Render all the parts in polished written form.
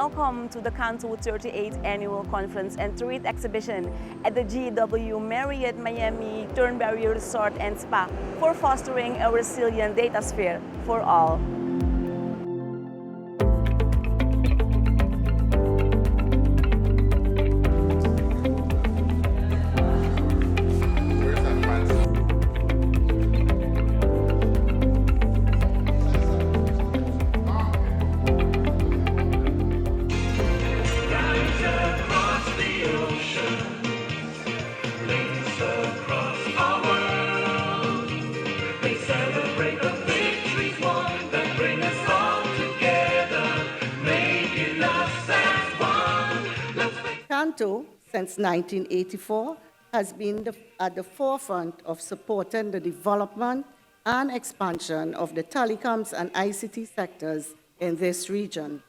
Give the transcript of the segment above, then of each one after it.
Welcome to the CANTO 38th Annual Conference and Tourist Exhibition at the GW Marriott Miami Turnberry Resort and Spa for fostering a resilient data sphere for all. CANTO, since 1984, has been at the forefront of supporting the development and expansion of the telecoms and ICT sectors in this region.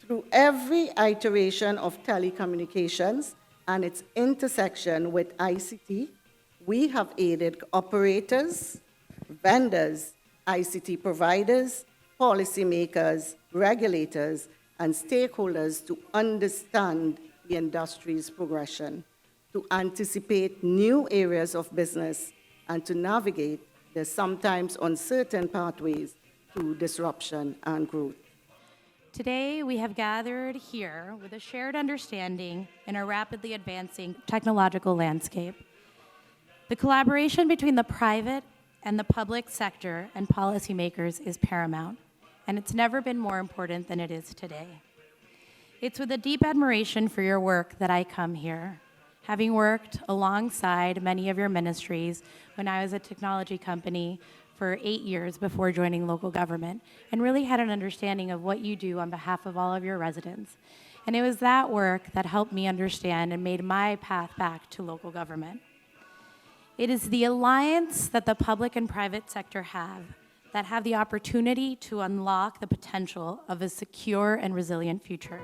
Through every iteration of telecommunications and its intersection with ICT, we have aided operators, vendors, ICT providers, policymakers, regulators, and stakeholders to understand the industry's progression, to anticipate new areas of business, and to navigate the sometimes uncertain pathways to disruption and growth. Today, we have gathered here with a shared understanding in a rapidly advancing technological landscape. The collaboration between the private and the public sector and policymakers is paramount, and it's never been more important than it is today. It's with a deep admiration for your work that I come here, having worked alongside many of your ministries when I was a technology company for 8 years before joining local government, and really had an understanding of what you do on behalf of all of your residents. And it was that work that helped me understand and made my path back to local government. It is the alliance that the public and private sector have the opportunity to unlock the potential of a secure and resilient future.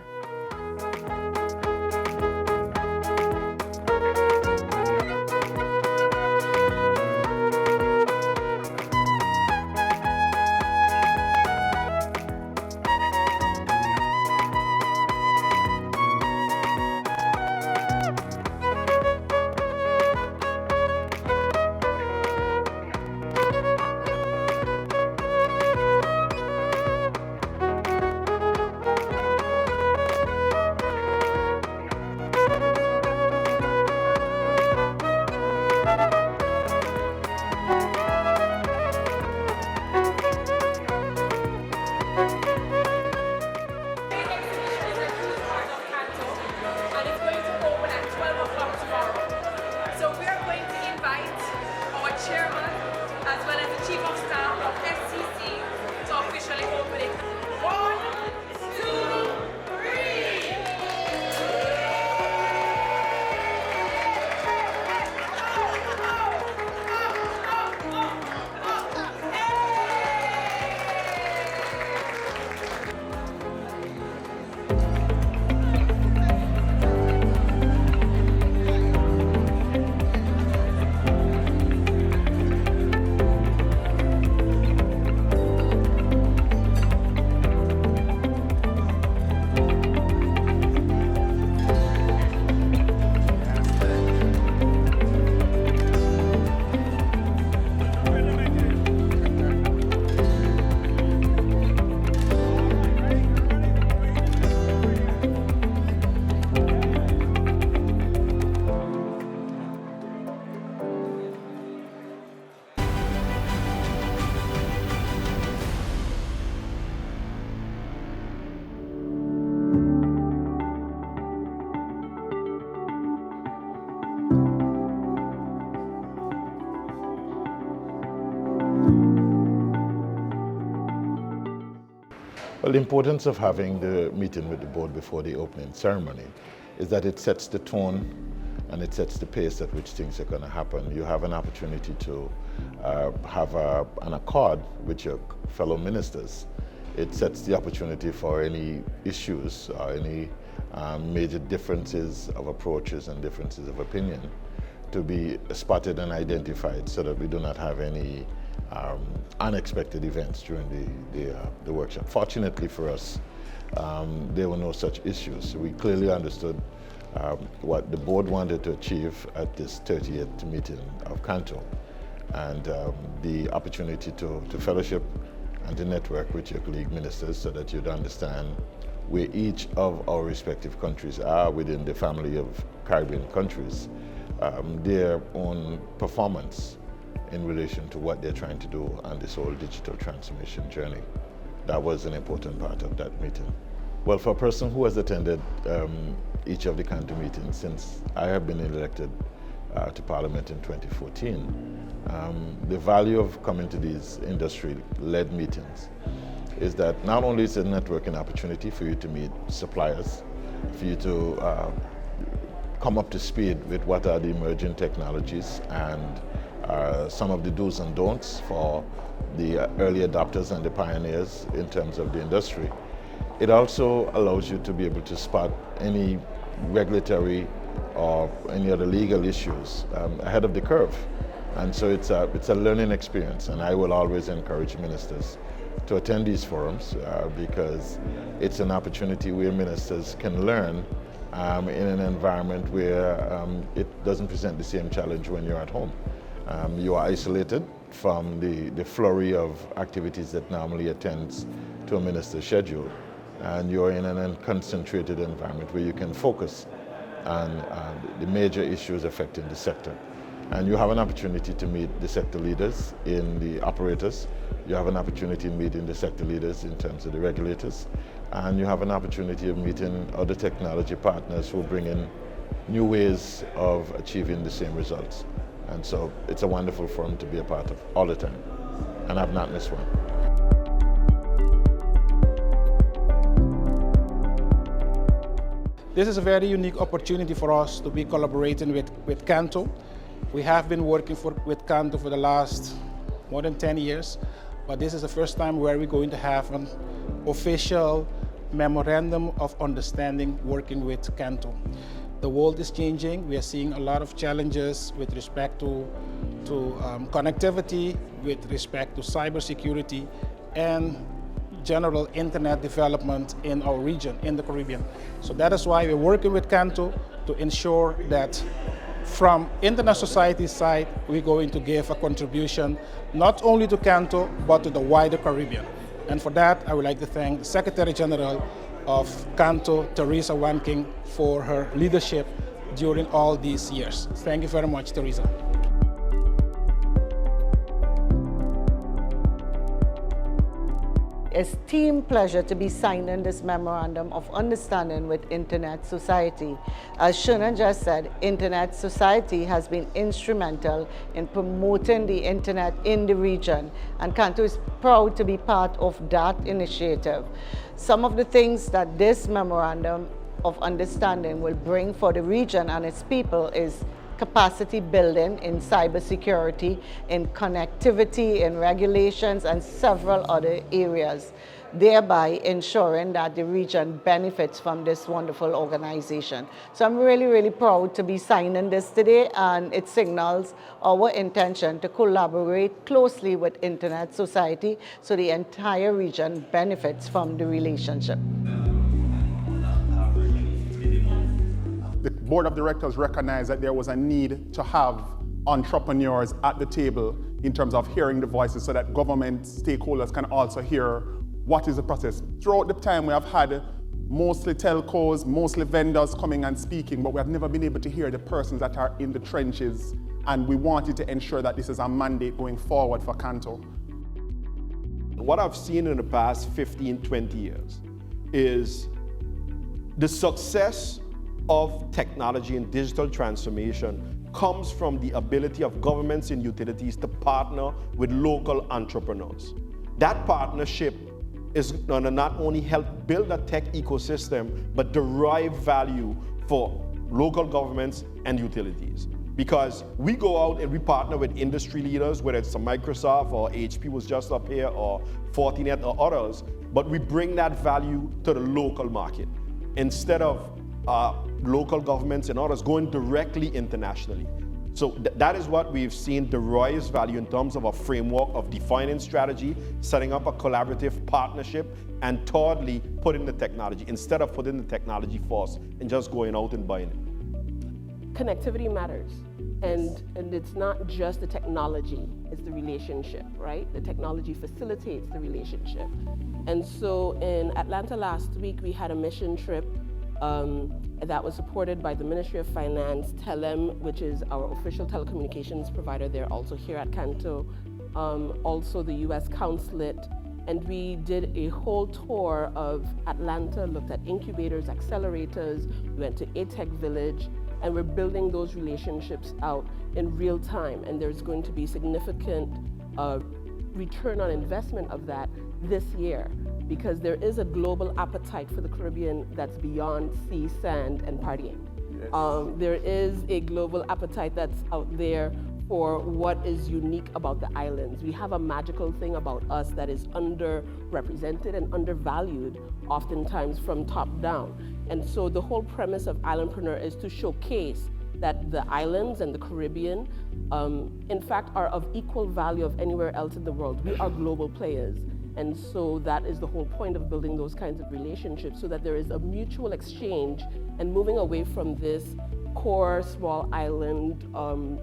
Well, the importance of having the meeting with the board before the opening ceremony is that it sets the tone and it sets the pace at which things are going to happen. You have an opportunity to have an accord with your fellow ministers. It sets the opportunity for any issues or any major differences of approaches and differences of opinion to be spotted and identified so that we do not have any unexpected events during the workshop. Fortunately for us, there were no such issues. We clearly understood what the board wanted to achieve at this 30th meeting of CANTO, and the opportunity to fellowship and to network with your colleague ministers so that you'd understand where each of our respective countries are within the family of Caribbean countries, their own performance in relation to what they're trying to do on this whole digital transformation journey. That was an important part of that meeting. Well, for a person who has attended each of the CANTO meetings since I have been elected to Parliament in 2014, the value of coming to these industry-led meetings is that not only is it a networking opportunity for you to meet suppliers, for you to come up to speed with what are the emerging technologies and some of the do's and don'ts for the early adopters and the pioneers in terms of the industry. It also allows you to be able to spot any regulatory or any other legal issues ahead of the curve. And so it's a learning experience, and I will always encourage ministers to attend these forums because it's an opportunity where ministers can learn in an environment where it doesn't present the same challenge when you're at home. You are isolated from the flurry of activities that normally attends to a minister's schedule, and you're in an unconcentrated environment where you can focus on the major issues affecting the sector. And you have an opportunity to meet the sector leaders in the operators, you have an opportunity of meeting the sector leaders in terms of the regulators, and you have an opportunity of meeting other technology partners who bring in new ways of achieving the same results. And so it's a wonderful forum to be a part of all the time, and I've not missed one. This is a very unique opportunity for us to be collaborating with CANTO. We have been working with CANTO for the last more than 10 years, but this is the first time where we're going to have an official memorandum of understanding working with CANTO. The world is changing. We are seeing a lot of challenges with respect to connectivity, with respect to cybersecurity, and general internet development in our region, in the Caribbean. So that is why we're working with CANTO to ensure that from Internet Society's side, we're going to give a contribution not only to CANTO, but to the wider Caribbean. And for that, I would like to thank the Secretary General of CANTO, Teresa Wanking, for her leadership during all these years. Thank you very much, Teresa. Esteemed pleasure to be signing this Memorandum of Understanding with Internet Society. As Shernan just said, Internet Society has been instrumental in promoting the Internet in the region, and CANTO is proud to be part of that initiative. Some of the things that this Memorandum of Understanding will bring for the region and its people is capacity building in cybersecurity, in connectivity, in regulations, and several other areas, thereby ensuring that the region benefits from this wonderful organization. So I'm really, really proud to be signing this today, and it signals our intention to collaborate closely with Internet Society so the entire region benefits from the relationship. The board of directors recognized that there was a need to have entrepreneurs at the table in terms of hearing the voices so that government stakeholders can also hear what is the process. Throughout the time we have had mostly telcos, mostly vendors coming and speaking, but we have never been able to hear the persons that are in the trenches, and we wanted to ensure that this is a mandate going forward for CANTO. What I've seen in the past 15, 20 years is the success of technology and digital transformation comes from the ability of governments and utilities to partner with local entrepreneurs. That partnership is going to not only help build a tech ecosystem, but derive value for local governments and utilities. Because we go out and we partner with industry leaders, whether it's a Microsoft or HP was just up here, or Fortinet or others, but we bring that value to the local market instead of local governments and others going directly internationally. So that is what we've seen derives value in terms of a framework of defining strategy, setting up a collaborative partnership, and thirdly, putting the technology, instead of putting the technology first and just going out and buying it. Connectivity matters. And it's not just the technology, it's the relationship, right? The technology facilitates the relationship. And so in Atlanta last week, we had a mission trip that was supported by the Ministry of Finance, Telem, which is our official telecommunications provider there, also here at CANTO, also the US Consulate. And we did a whole tour of Atlanta, looked at incubators, accelerators, we went to ATech Village, and we're building those relationships out in real time. And there's going to be significant return on investment of that this year, because there is a global appetite for the Caribbean that's beyond sea, sand, and partying. Yes. There is a global appetite that's out there for what is unique about the islands. We have a magical thing about us that is underrepresented and undervalued, oftentimes from top down. And so the whole premise of Islandpreneur is to showcase that the islands and the Caribbean, in fact, are of equal value of anywhere else in the world. We are global players. And so that is the whole point of building those kinds of relationships, so that there is a mutual exchange and moving away from this core small island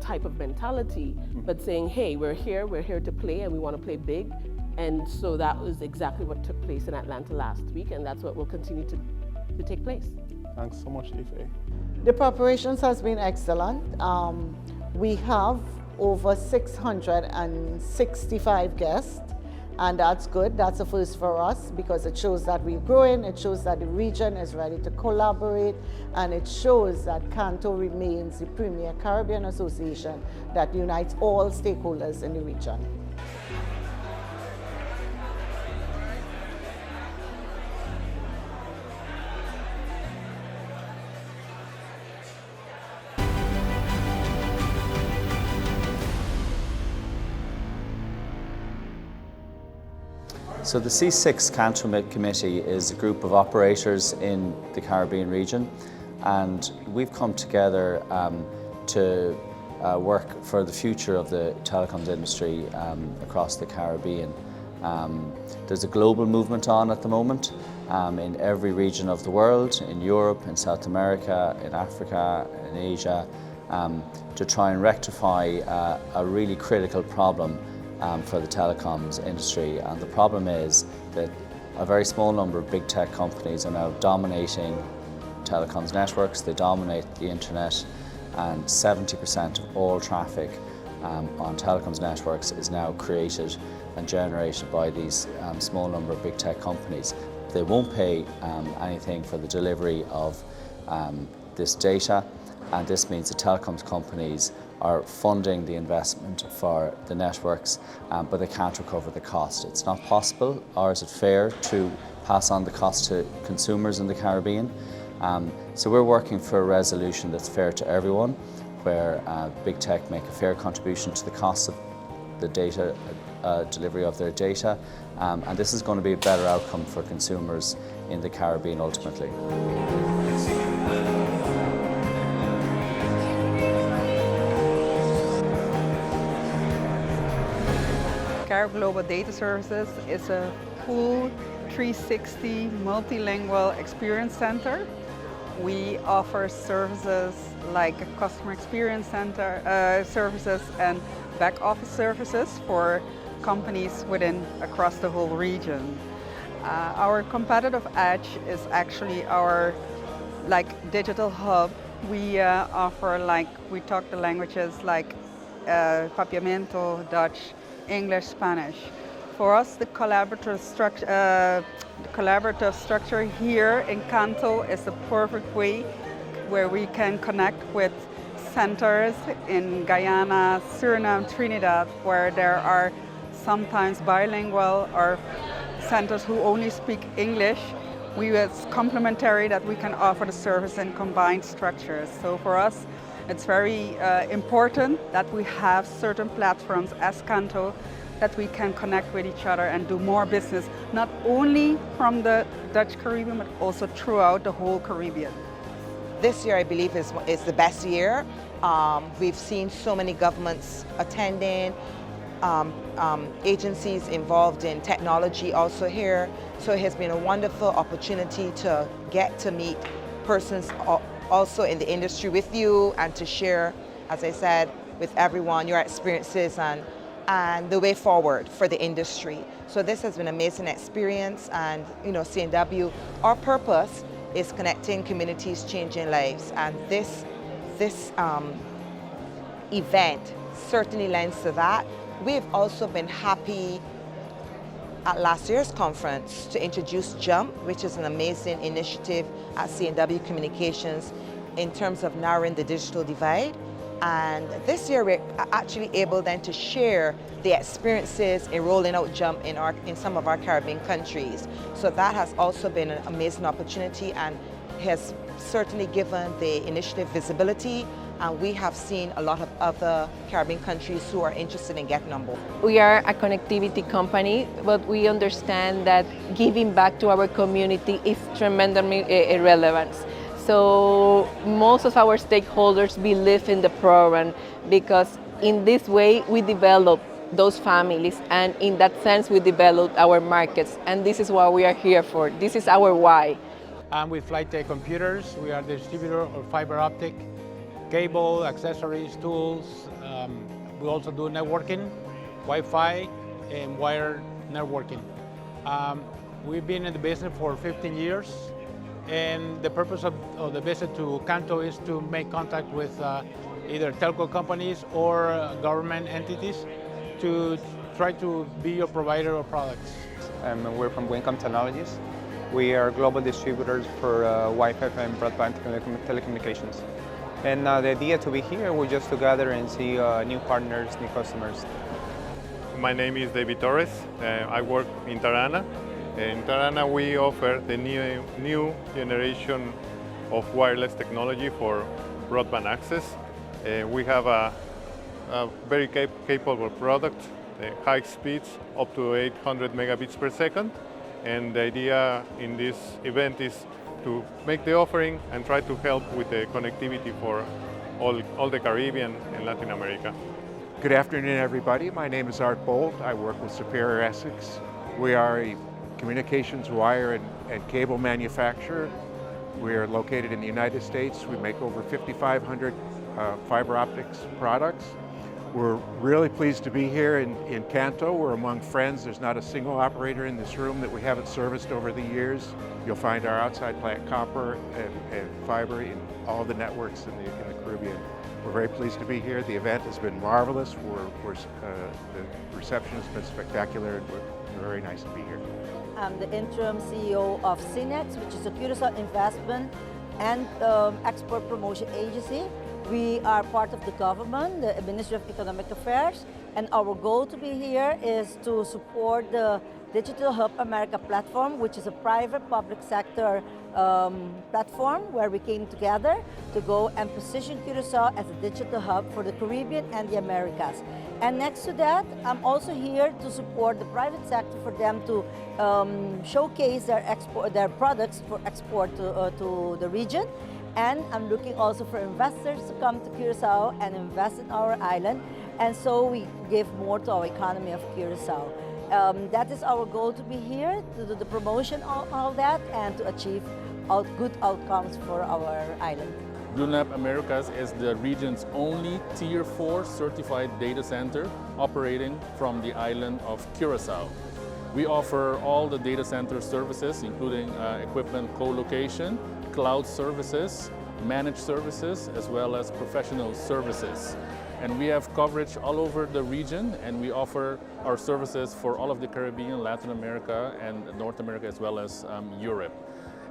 type of mentality, but saying, hey, we're here to play, and we want to play big. And so that was exactly what took place in Atlanta last week, and that's what will continue to take place. Thanks so much, Ife. The preparations has been excellent. We have over 665 guests, and that's good. That's a first for us, because it shows that we're growing, it shows that the region is ready to collaborate, and it shows that CANTO remains the premier Caribbean association that unites all stakeholders in the region. So the C6 CANTO Committee is a group of operators in the Caribbean region, and we've come together to work for the future of the telecoms industry across the Caribbean. There's a global movement on at the moment in every region of the world, in Europe, in South America, in Africa, in Asia, to try and rectify a really critical problem for the telecoms industry. And the problem is that a very small number of big tech companies are now dominating telecoms networks. They dominate the internet, and 70% of all traffic on telecoms networks is now created and generated by these small number of big tech companies. They won't pay anything for the delivery of this data, and this means the telecoms companies are funding the investment for the networks, but they can't recover the cost. It's not possible, or is it fair, to pass on the cost to consumers in the Caribbean. So we're working for a resolution that's fair to everyone, where big tech make a fair contribution to the cost of the data, delivery of their data, and this is going to be a better outcome for consumers in the Caribbean ultimately. Carib Global Data Services is a full 360 multilingual experience center. We offer services like customer experience center services and back office services for companies across the whole region. Our competitive edge is actually our digital hub. We offer we talk the languages like Papiamento, Dutch, English, Spanish. For us, the collaborative structure here in CANTO is the perfect way where we can connect with centers in Guyana, Suriname, Trinidad, where there are sometimes bilingual or centers who only speak English. It's complementary that we can offer the service in combined structures. So for us, it's very important that we have certain platforms as CANTO that we can connect with each other and do more business, not only from the Dutch Caribbean, but also throughout the whole Caribbean. This year, I believe, is the best year We've seen so many governments attending, agencies involved in technology also here. So it has been a wonderful opportunity to get to meet persons also in the industry with you and to share, as I said, with everyone your experiences and the way forward for the industry. So this has been an amazing experience, and CNW, our purpose is connecting communities, changing lives, and this event certainly lends to that. We've also been happy at last year's conference to introduce JUMP, which is an amazing initiative at CNW Communications in terms of narrowing the digital divide. And this year we're actually able then to share the experiences in rolling out JUMP in some of our Caribbean countries. So that has also been an amazing opportunity and has certainly given the initiative visibility, and we have seen a lot of other Caribbean countries who are interested in getting on board. We are a connectivity company, but we understand that giving back to our community is tremendously relevant. So most of our stakeholders believe in the program because in this way we develop those families, and in that sense we develop our markets, and this is what we are here for. This is our why. I'm with FlightTech Computers. We are the distributor of fiber optic, cable, accessories, tools. We also do networking, Wi-Fi, and wired networking. We've been in the business for 15 years, and the purpose of the visit to CANTO is to make contact with either telco companies or government entities to try to be your provider of products. We're from Wincom Technologies. We are global distributors for Wi-Fi and broadband telecommunications. And the idea to be here was just to gather and see new partners, new customers. My name is David Torres. I work in Tarana. In Tarana we offer the new generation of wireless technology for broadband access. We have a very capable product, high speeds up to 800 megabits per second. And the idea in this event is to make the offering and try to help with the connectivity for all the Caribbean and Latin America. Good afternoon, everybody. My name is Art Bolt. I work with Superior Essex. We are a communications wire and cable manufacturer. We are located in the United States. We make over 5,500 fiber optics products. We're really pleased to be here in CANTO. We're among friends. There's not a single operator in this room that we haven't serviced over the years. You'll find our outside plant copper and fiber in all the networks in the Caribbean. We're very pleased to be here. The event has been marvelous. The reception has been spectacular, and we're very nice to be here. I'm the interim CEO of CINEX, which is a Curaçao investment and export promotion agency. We are part of the government, the Ministry of Economic Affairs, and our goal to be here is to support the Digital Hub America platform, which is a private public sector platform where we came together to go and position Curaçao as a digital hub for the Caribbean and the Americas. And next to that, I'm also here to support the private sector for them to showcase their products for export to the region. And I'm looking also for investors to come to Curaçao and invest in our island. And so we give more to our economy of Curaçao. That is our goal, to be here, to do the promotion of all that, and to achieve good outcomes for our island. BlueNap Americas is the region's only Tier 4 certified data center operating from the island of Curaçao. We offer all the data center services, including equipment co-location, cloud services, managed services, as well as professional services. And we have coverage all over the region, and we offer our services for all of the Caribbean, Latin America, and North America, as well as Europe.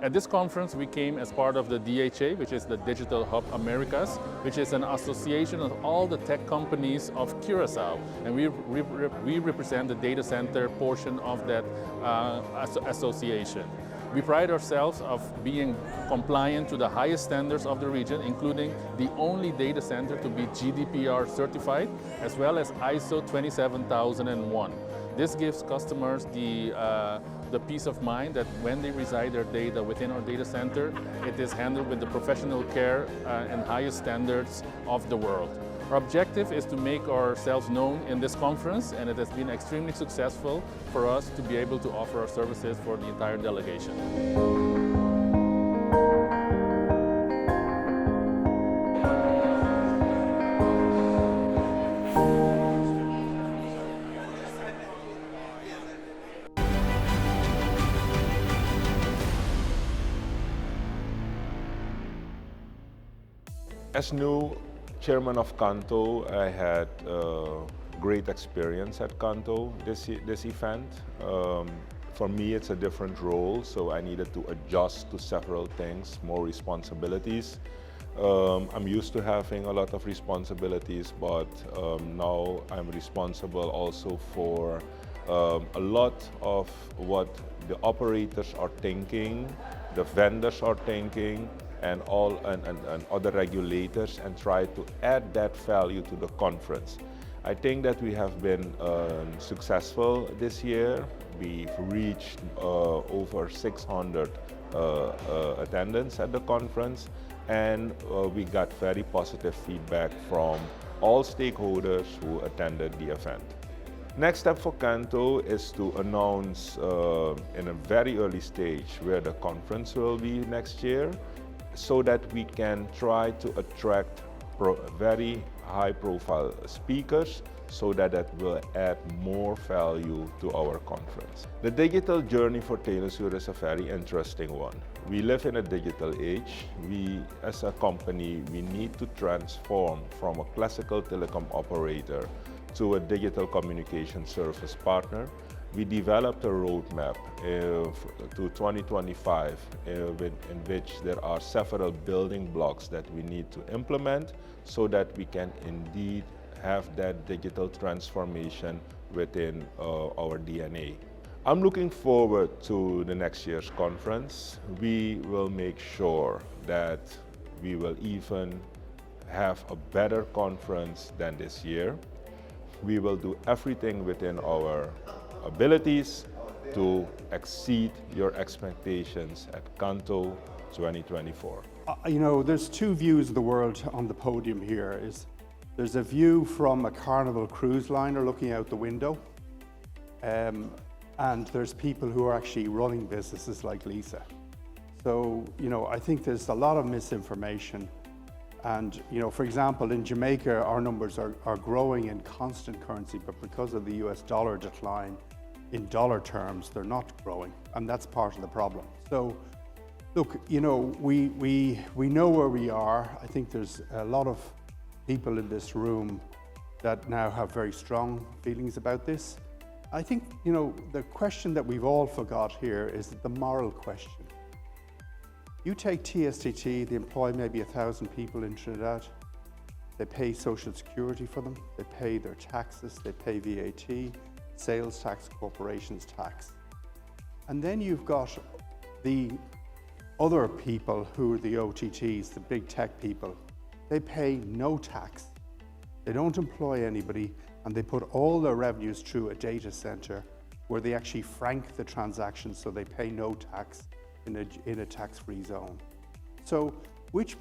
At this conference, we came as part of the DHA, which is the Digital Hub Americas, which is an association of all the tech companies of Curaçao. And we represent the data center portion of that association. We pride ourselves of being compliant to the highest standards of the region, including the only data center to be GDPR certified, as well as ISO 27001. This gives customers the peace of mind that when they reside their data within our data center, it is handled with the professional care and highest standards of the world. Our objective is to make ourselves known in this conference, and it has been extremely successful for us to be able to offer our services for the entire delegation. As new chairman of CANTO, I had great experience at CANTO this event. For me, it's a different role, so I needed to adjust to several things, more responsibilities. I'm used to having a lot of responsibilities, but now I'm responsible also for a lot of what the operators are thinking, the vendors are thinking, and other regulators, and try to add that value to the conference. I think that we have been successful this year. We've reached over 600 attendance at the conference, and we got very positive feedback from all stakeholders who attended the event. Next step for CANTO is to announce in a very early stage where the conference will be next year, so that we can try to attract very high-profile speakers, so that it will add more value to our conference. The digital journey for Telesur is a very interesting one. We live in a digital age. We, as a company, we need to transform from a classical telecom operator to a digital communication service partner. We developed a roadmap to 2025 in which there are several building blocks that we need to implement so that we can indeed have that digital transformation within our DNA. I'm looking forward to the next year's conference. We will make sure that we will even have a better conference than this year. We will do everything within our abilities to exceed your expectations at CANTO 2024. You know, there's two views of the world on the podium here. There's a view from a Carnival cruise liner looking out the window, and there's people who are actually running businesses like Lisa. So, you know, I think there's a lot of misinformation. And, you know, for example, in Jamaica, our numbers are growing in constant currency, but because of the US dollar decline, in dollar terms, they're not growing, and that's part of the problem. So, look, you know, we know where we are. I think there's a lot of people in this room that now have very strong feelings about this. I think, you know, the question that we've all forgot here is the moral question. You take TSTT, they employ maybe 1,000 people in Trinidad. They pay Social Security for them. They pay their taxes. They pay VAT, sales tax, corporations tax. And then you've got the other people who are the OTTs, the big tech people. They pay no tax. They don't employ anybody, and they put all their revenues through a data center where they actually frank the transactions, so they pay no tax in a tax-free zone. So which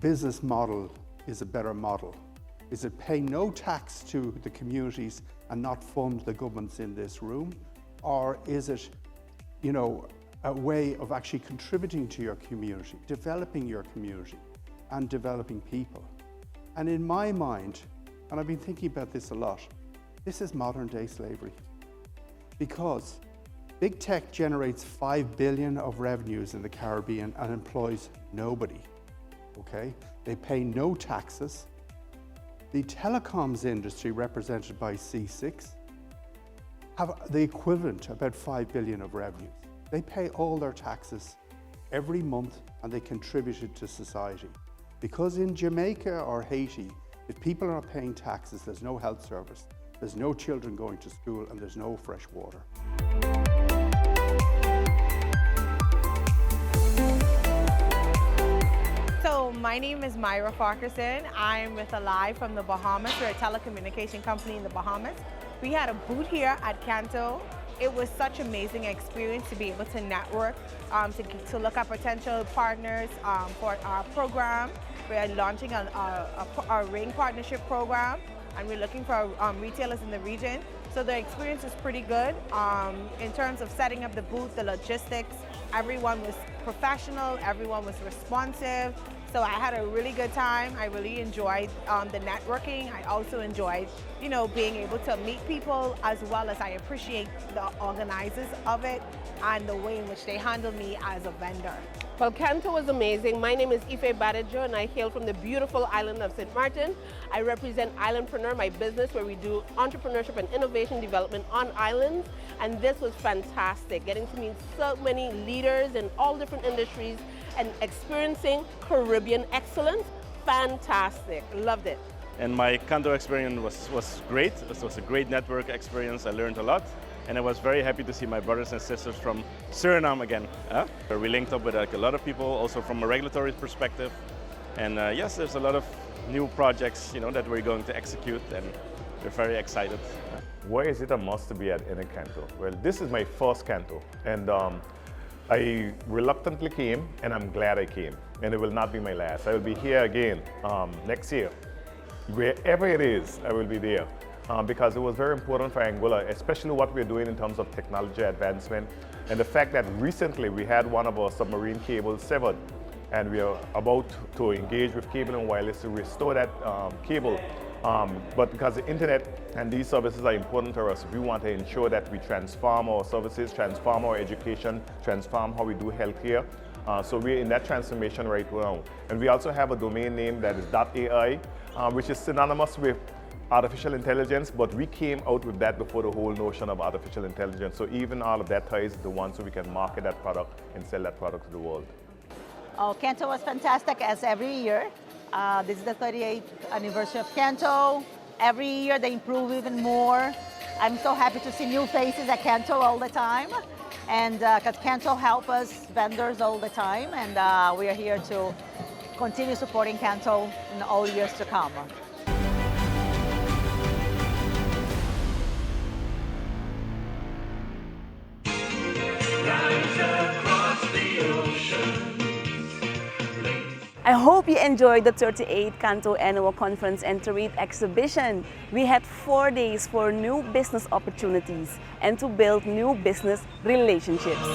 business model is a better model? Is it pay no tax to the communities and not fund the governments in this room? Or is it, you know, a way of actually contributing to your community, developing your community and developing people? And in my mind, and I've been thinking about this a lot, this is modern day slavery. Because big tech generates $5 billion of revenues in the Caribbean and employs nobody, okay? They pay no taxes. The telecoms industry, represented by C6, have the equivalent, about $5 billion of revenues. They pay all their taxes every month and they contribute it to society. Because in Jamaica or Haiti, if people are not paying taxes, there's no health service, there's no children going to school, and there's no fresh water. So my name is Myra Farquharson. I'm with Alive from the Bahamas. We're a telecommunication company in the Bahamas. We had a booth here at CANTO. It was such an amazing experience to be able to network, to look at potential partners for our program. We are launching our Ring Partnership Program, and we're looking for retailers in the region. So the experience was pretty good. In terms of setting up the booth, the logistics, everyone was professional, everyone was responsive. So I had a really good time. I really enjoyed the networking. I also enjoyed, being able to meet people, as well as I appreciate the organizers of it and the way in which they handled me as a vendor. Well, CANTO was amazing. My name is Ife Badejo, and I hail from the beautiful island of St. Martin. I represent Islandpreneur, my business, where we do entrepreneurship and innovation development on islands. And this was fantastic, getting to meet so many leaders in all different industries and experiencing Caribbean excellence. Fantastic, loved it. And my CANTO experience was great. It was a great network experience. I learned a lot. And I was very happy to see my brothers and sisters from Suriname again. We linked up with a lot of people, also from a regulatory perspective. And yes, there's a lot of new projects that we're going to execute, and we're very excited. Why is it a must to be at any CANTO? Well, this is my first CANTO, and I reluctantly came, and I'm glad I came. And it will not be my last. I will be here again next year. Wherever it is, I will be there. Because it was very important for Angola, especially what we're doing in terms of technology advancement, and the fact that recently we had one of our submarine cables severed, and we are about to engage with Cable and Wireless to restore that cable. But because the internet and these services are important to us, we want to ensure that we transform our services, transform our education, transform how we do healthcare. So we're in that transformation right now. And we also have a domain name that is .ai, which is synonymous with artificial intelligence, but we came out with that before the whole notion of artificial intelligence. So even all of that ties the one so we can market that product and sell that product to the world. Oh, CANTO was fantastic as every year. This is the 38th anniversary of CANTO. Every year they improve even more. I'm so happy to see new faces at CANTO all the time. And because CANTO help us vendors all the time, and we are here to continue supporting CANTO in all years to come. I hope you enjoyed the 38th CANTO Annual Conference and Trade Exhibition. We had 4 days for new business opportunities and to build new business relationships.